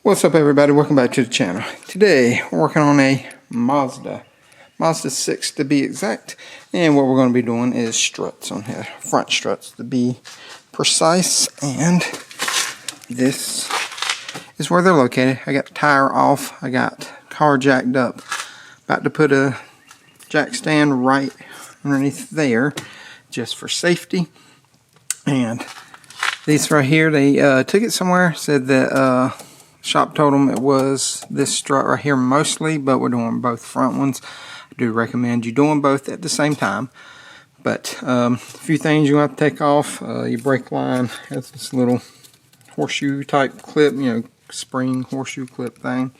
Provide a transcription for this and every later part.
What's up, everybody? Welcome back to the channel. Today we're working on a Mazda 6 to be exact, and what we're going to be doing is struts on here, front struts to be precise. And this is where they're located. I got the tire off, I got car jacked up, about to put a jack stand right underneath there just for safety. And these right here, they took it somewhere, said that shop told them it was this strut right here mostly, but we're doing both front ones. I do recommend you doing both at the same time. But a few things you have to take off. Your brake line has this little horseshoe type clip, spring horseshoe clip thing.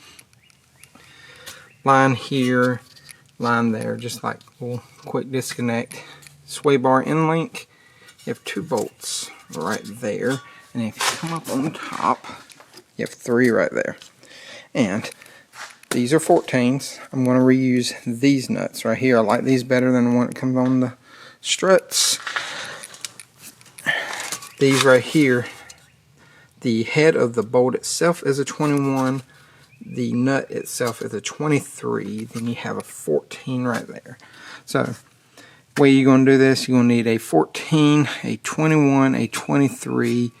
Line here, line there, just like a little quick disconnect. Sway bar end link. You have 2 bolts right there, and if you come up on top, you have 3 right there. And these are 14s. I'm going to reuse these nuts right here. I like these better than the one that comes on the struts. These right here, the head of the bolt itself is a 21. The nut itself is a 23. Then you have a 14 right there. So the way you're going to do this, you're going to need a 14, a 21, a 23,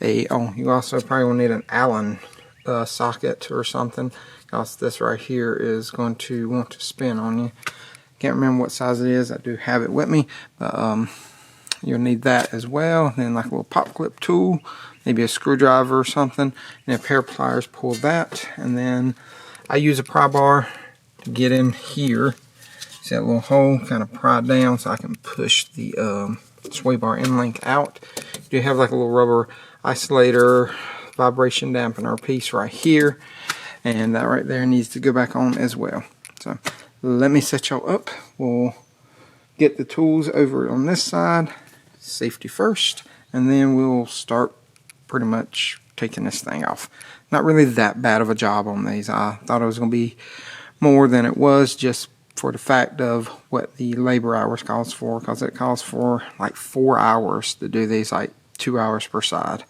you also probably will need an Allen socket or something, because this right here is going to want to spin on you. Can't remember what size it is. I do have it with me, but you'll need that as well. And then like a little pop clip tool, maybe a screwdriver or something, and a pair of pliers. Pull that, and then I use a pry bar to get in here. See that little hole? Kind of pry down so I can push the sway bar end link out. You do have like a little rubber isolator vibration dampener piece right here, and that right there needs to go back on as well. So let me set y'all up. We'll get the tools over on this side, safety first, and then we'll start pretty much taking this thing off. Not really that bad of a job on these. I thought it was going to be more than it was, just for the fact of what the labor hours calls for, because it calls for like 4 hours to do these, like 2 hours per side.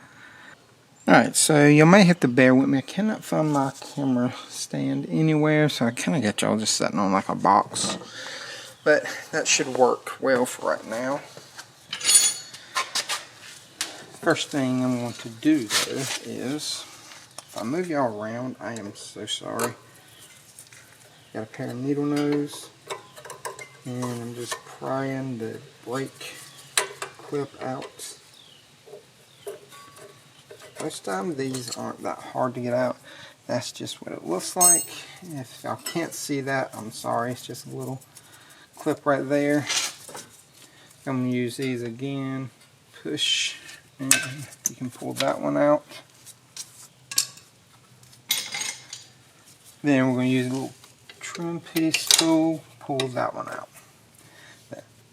Alright, so you may have to bear with me. I cannot find my camera stand anywhere, so I kind of got y'all just sitting on like a box. But that should work well for right now. First thing I'm going to do though is, if I move y'all around, I am so sorry. Got a pair of needle nose, and I'm just prying the brake clip out. Most time these aren't that hard to get out. That's just what it looks like. If y'all can't see that, I'm sorry. It's just a little clip right there. I'm going to use these again. Push, and you can pull that one out. Then we're going to use a little trim piece tool. Pull that one out.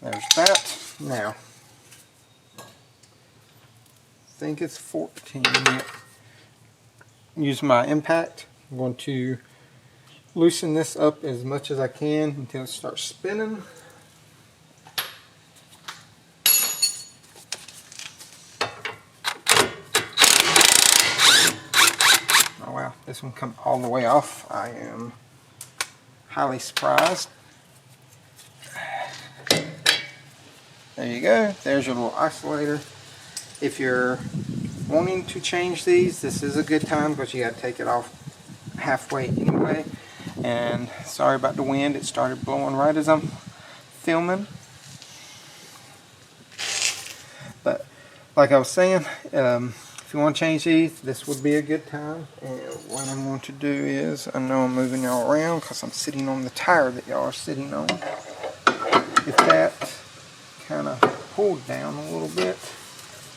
There's that. Now, I think it's 14. Use my impact. I'm going to loosen this up as much as I can until it starts spinning. Oh wow, this one come all the way off. I am highly surprised. There you go. There's your little isolator. If you're wanting to change these, this is a good time, because you got to take it off halfway anyway. And sorry about the wind, it started blowing right as I'm filming. But like I was saying, if you want to change these, this would be a good time. And what I'm going to do is, I know I'm moving y'all around because I'm sitting on the tire that y'all are sitting on. If that kind of pulled down a little bit,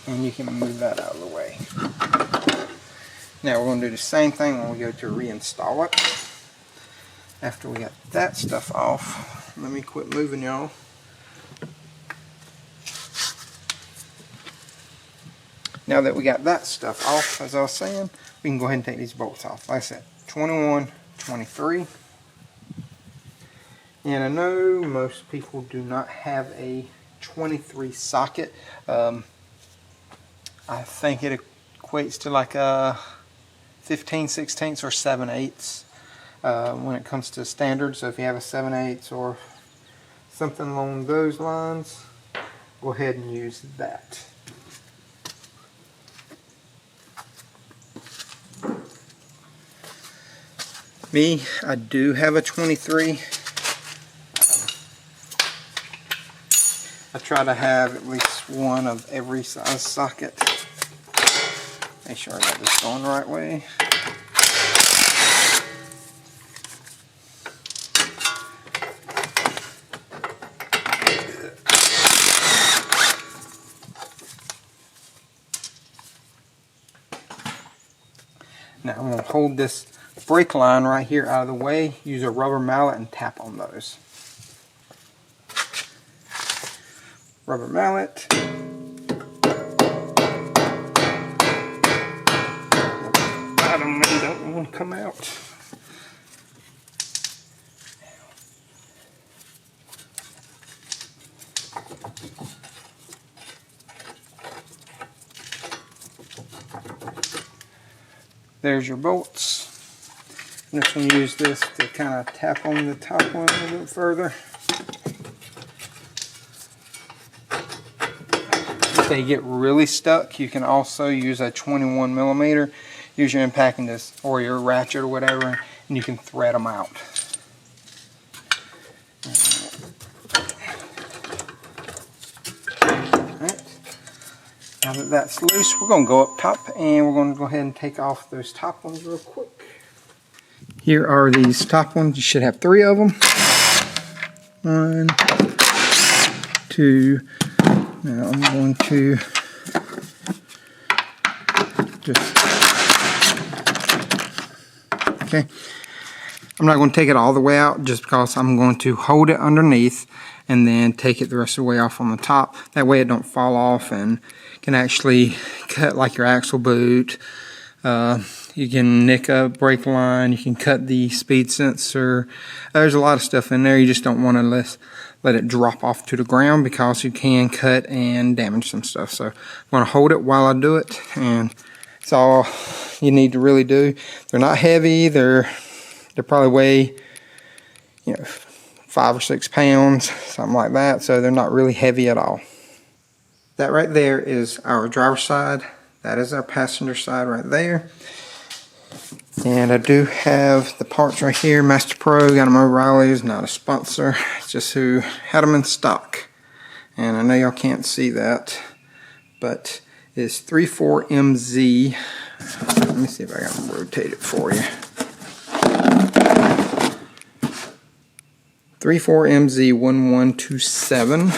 and you can move that out of the way. Now we're going to do the same thing when we go to reinstall it. After we got that stuff off, let me quit moving y'all. Now that we got that stuff off, as I was saying, we can go ahead and take these bolts off. Like I said, 21, 23. And I know most people do not have a 23 socket. I think it equates to like a 15/16 or 7/8 when it comes to standard. So if you have a 7/8 or something along those lines, go ahead and use that. Me, I do have a 23. I try to have at least one of every size socket. Make sure I got this going the right way. Now I'm going to hold this brake line right here out of the way, use a rubber mallet and tap on those. Rubber mallet. Bottom one don't want to come out. There's your bolts. I'm just going to use this to kind of tap on the top one a little bit further. If they get really stuck, you can also use a 21mm. Use your impacting disc or your ratchet or whatever, and you can thread them out. Alright. Now that that's loose, we're going to go up top and we're going to go ahead and take off those top ones real quick. Here are these top ones. You should have 3 of them. 1, 2. Now I'm going to just, okay. I'm not going to take it all the way out just because I'm going to hold it underneath and then take it the rest of the way off on the top. That way it don't fall off and can actually cut like your axle boot. You can nick a brake line, you can cut the speed sensor. There's a lot of stuff in there. You just don't want to let it drop off to the ground because you can cut and damage some stuff. So I'm going to hold it while I do it, and it's all you need to really do. They're not heavy. They're probably weigh, 5 or 6 pounds, something like that. So they're not really heavy at all. That right there is our driver's side. That is our passenger side right there. And I do have the parts right here. Master Pro, got them O'Reilly's, not a sponsor. It's just who had them in stock. And I know y'all can't see that, but it's 34MZ. Let me see if I can rotate it for you. 34MZ1127.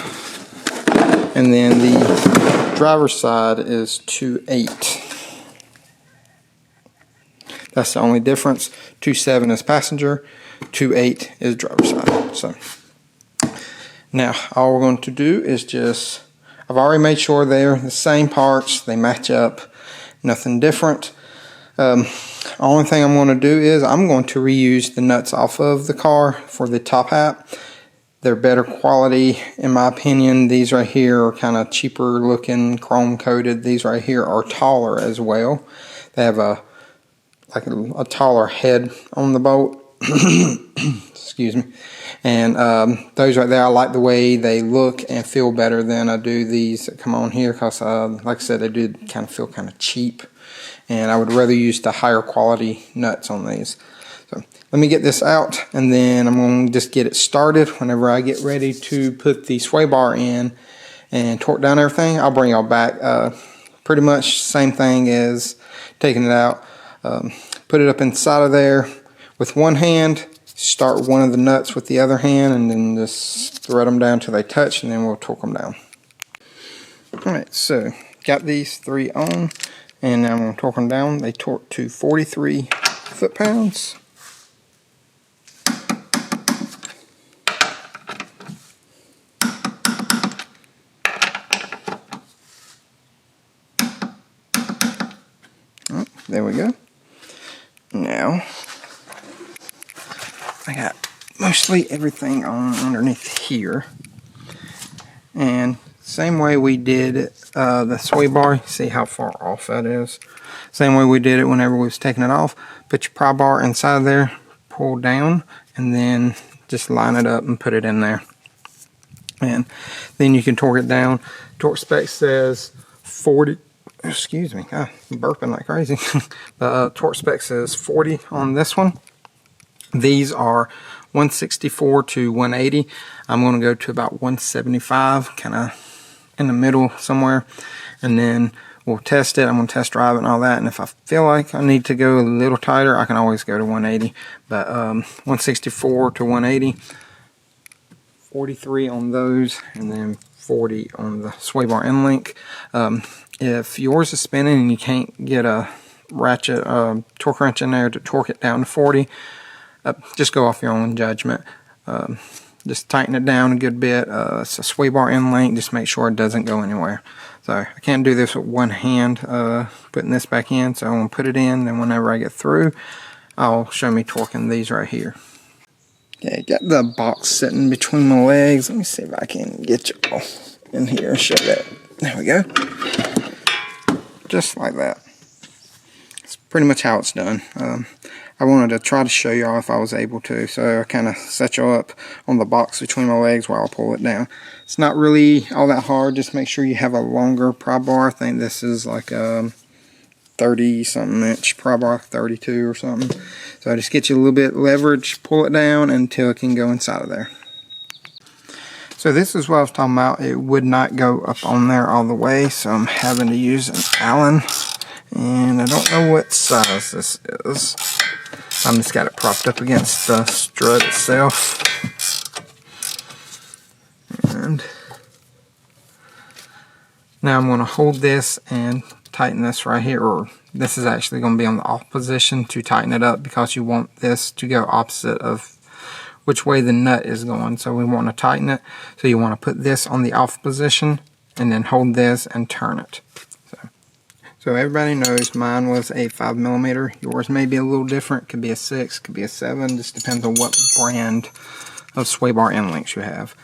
And then the driver's side is 28. That's the only difference. 27 is passenger, 28 is driver's side. So now all we're going to do is just, I've already made sure they're the same parts, they match up, nothing different. Only thing I'm going to do is I'm going to reuse the nuts off of the car for the top hat. They're better quality in my opinion. These right here are kind of cheaper looking, chrome coated. These right here are taller as well. They have a taller head on the bolt. Excuse me. And those right there, I like the way they look and feel better than I do these that come on here, because like I said, they do kind of feel kind of cheap, and I would rather use the higher quality nuts on these. So let me get this out, and then I'm going to just get it started. Whenever I get ready to put the sway bar in and torque down everything, I'll bring y'all back. Pretty much same thing as taking it out. Put it up inside of there with one hand, start one of the nuts with the other hand, and then just thread them down till they touch, and then we'll torque them down. Alright, so got these 3 on, and now I'm going to torque them down. They torque to 43 foot-pounds. Oh, there we go. Now, I got mostly everything on underneath here. And same way we did the sway bar, see how far off that is. Same way we did it whenever we was taking it off. Put your pry bar inside there, pull down, and then just line it up and put it in there. And then you can torque it down. Torque spec says 40, excuse me, I'm burping like crazy. The torque spec says 40 on this one. These are 164 to 180. I'm going to go to about 175, kind of in the middle somewhere. And then we'll test it. I'm going to test drive it and all that. And if I feel like I need to go a little tighter, I can always go to 180. But 164 to 180. 43 on those, and then 40 on the sway bar end link. If yours is spinning and you can't get a ratchet torque wrench in there to torque it down to 40, just go off your own judgment. Just tighten it down a good bit. It's a sway bar end link, just make sure it doesn't go anywhere. So I can't do this with one hand, putting this back in, so I'm going to put it in, and whenever I get through, I'll show me torquing these right here. Okay, got the box sitting between my legs. Let me see if I can get you all in here and show that. There we go. Just like that. It's pretty much how it's done. I wanted to try to show y'all if I was able to, so I kind of set y'all up on the box between my legs while I pull it down. It's not really all that hard. Just make sure you have a longer pry bar. I think this is like 30 something inch pry bar, 32 or something. So just get you a little bit of leverage, pull it down until it can go inside of there. So this is what I was talking about. It would not go up on there all the way, so I'm having to use an Allen, and I don't know what size this is. I'm just got it propped up against the strut itself. And now I'm going to hold this and tighten this right here, or this is actually going to be on the off position to tighten it up, because you want this to go opposite of which way the nut is going. So we want to tighten it, so you want to put this on the off position and then hold this and turn it. So everybody knows mine was a 5mm. Yours may be a little different. Could be a 6, could be a 7, just depends on what brand of sway bar end links you have.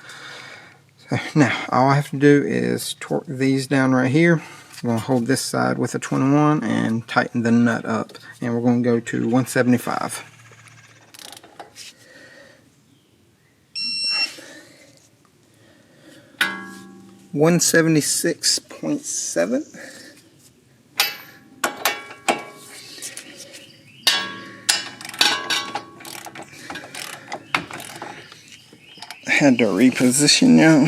So now all I have to do is torque these down right here. I'm going to hold this side with a 21 and tighten the nut up, and we're going to go to 175. $176.7. I had to reposition now.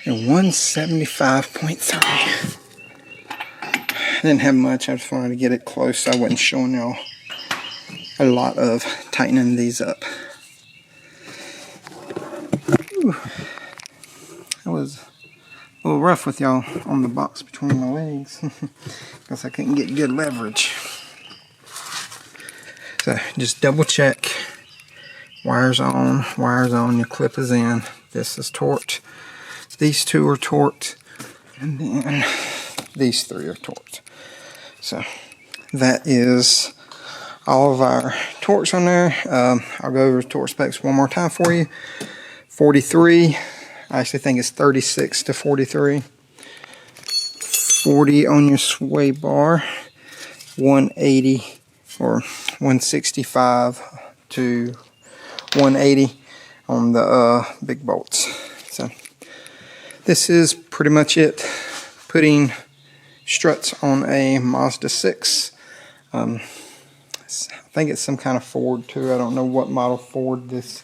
And 175.3. I didn't have much. I just wanted to get it close so I wasn't showing y'all a lot of tightening these up. Whew. That was a little rough with y'all on the box between my legs because I couldn't get good leverage. So just double check. Wires on, your clip is in. This is torqued. These two are torqued, and then these three are torqued. So that is all of our torques on there. I'll go over the torque specs one more time for you. 43, I actually think it's 36 to 43. 40 on your sway bar. 180 or 165 to 180 on the big bolts. So this is pretty much it. Putting struts on a Mazda 6. I think it's some kind of Ford too. I don't know what model Ford this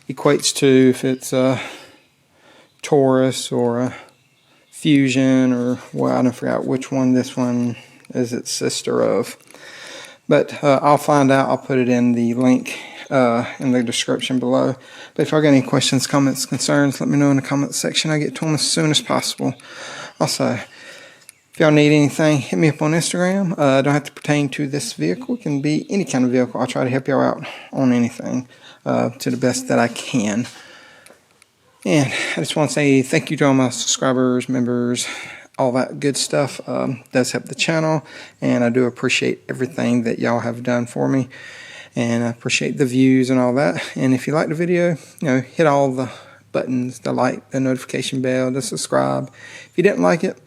equates to, if it's a Taurus or a Fusion or, well, I don't forget which one this one is its sister of. But I'll find out. I'll put it in the link in the description below. But if y'all got any questions, comments, concerns, let me know in the comment section. I get to them as soon as possible. Also, if y'all need anything, hit me up on Instagram. Don't have to pertain to this vehicle. It can be any kind of vehicle. I'll try to help y'all out on anything to the best that I can. And I just want to say thank you to all my subscribers, members, all that good stuff. Does help the channel, and I do appreciate everything that y'all have done for me, and I appreciate the views and all that. And if you like the video, hit all the buttons, the like, the notification bell, the subscribe. If you didn't like it,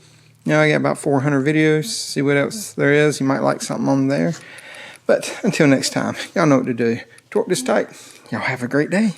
you know, I got about 400 videos. See what else there is. You might like something on there. But until next time, y'all know what to do. Torque this tight. Y'all have a great day.